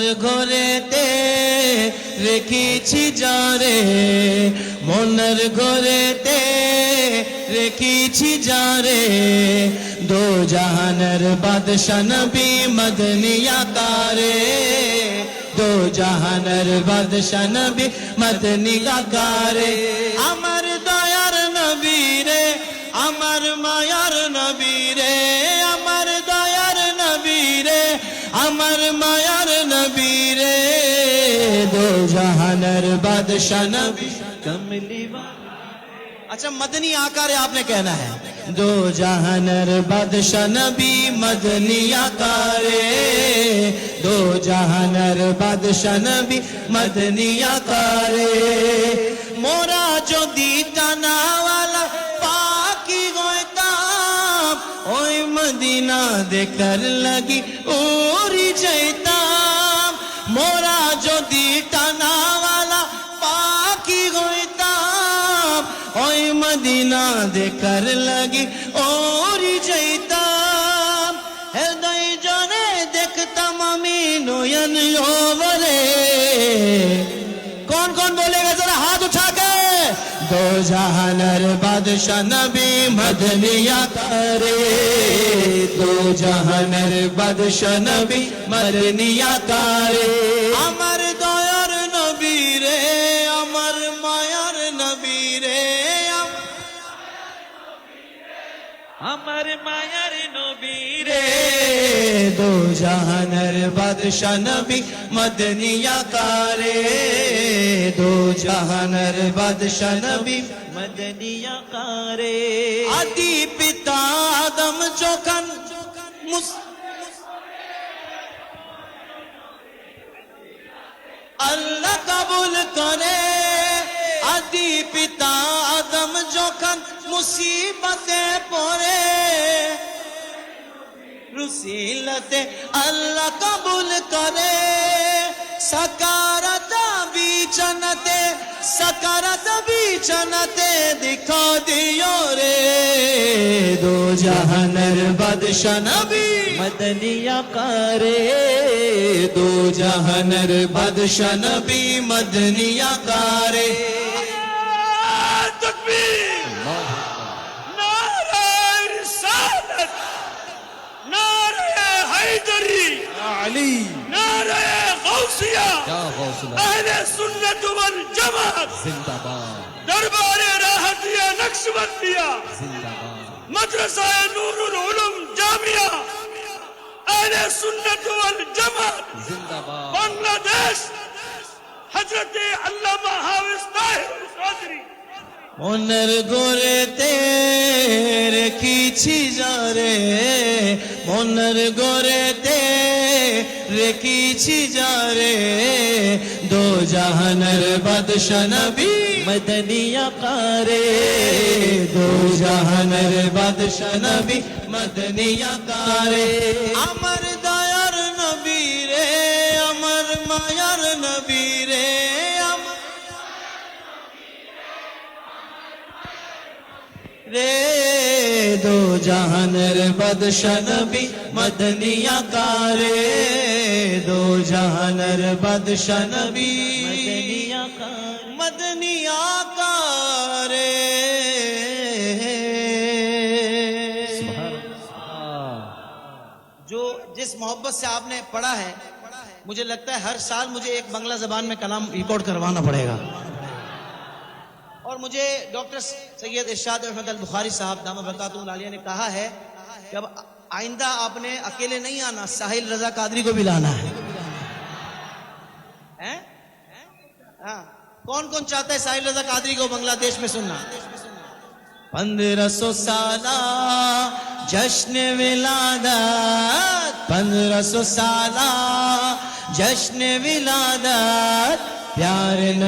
মনের ঘরেতে রেখেছি যারে, মনের ঘরেতে রেখেছি যারে, দো জাহানের বাদশা নবী মদনী আকারে, দো জাহানের বাদশা নবী মদনী আকারে। আমার দয়ার নবী রে, আমার মায়ার নবী রে, আমার দয়ার নবী রে, আমার মায়ার নবী রে, দো জাহানের বাদশা नबी कमली वाला। अच्छा मदनी आकार आपने कहना है, दो जहानर बादशाह नबी मदनी आकार, दो जहानर बादशाह नबी मदनी आकार। मोरा जो दीताना वाला पाकी गोयताम, ओए मदीना देकर लगी उरी जैताम, मोरा जो दीताना वाला पाकी गोयताम, ओए मदीना देकर लगी उरी जैताम। हृदय जने देखताम अमी नयन ओवरे। कौन कौन बोलेगा जरा हाथ उठा के। दो जहानर बादशाह नबी मदनी आकारे, दो जहानर बादशाह नबी मदनी आकारे। अमर दयार नबी रे, अमर मायार नबी रे, अमर मायार नबी रे, दो जहानर बादशाह नबी मदनी आकारे, दो जहानर बादशाह नबी मदनी आकारे। आदि पिता आदम जोखन अल्लाह कबूल करे, आदि पिता आदम जोखन मुसीबते पड़े, रुसीलते अल्लाह कबूल करे। सकारत बीचनते, सकारत बीचनते दिखा दियो रे, दो जहानर बादशाह नबी मदनी आकारे, दो जहानर बादशाह नबी मदनी आकारे। तकबीर, नारे रिसालत, नारे हैदरी, अली, नारे गौसिया, अहले सुन्नत वल जमात जिंदाबाद, दरबार राहतिया नक्शबंदिया जिंदाबाद, मदरसा नूरुल उलूम जामिया अहले सुन्नत वल जमात जिंदाबाद, बांग्लादेश हजरत अल्लामा हाफिज ताहिर कादरी। মনের ঘরেতে রেখেছি যারে, মনের ঘরেতে রেখেছি যারে, দো জাহানের বাদশা নবী মদনী আকারে, দো জাহানের বাদশা নবী মদনী আকারে। আমার দয়ার নবী রে, আমার মায়ার নবী রে, रे दो जहानर बादशाह नबी मदनी आकारे, दो जहानर बादशाह नबी मदनी आकारे, मदनी आकारे। जो जिस मोहब्बत से आपने पढ़ा है, मुझे लगता है हर साल मुझे एक बांग्ला जबान में कलाम रिकॉर्ड करवाना पड़ेगा। और मुझे डॉक्टर सैयद इरशाद अहमद अल बुखारी साहब दामा बरकातुहु आलिया ने कहा है कि अब आइंदा आपने अकेले नहीं आना, साहिल रजा कादरी को भी लाना है। हाँ, कौन कौन चाहता है साहिल रजा कादरी को बांग्लादेश में सुनना। 1500 साला जश्न विलादत, 1500 साला जश्न विलादत, प्यार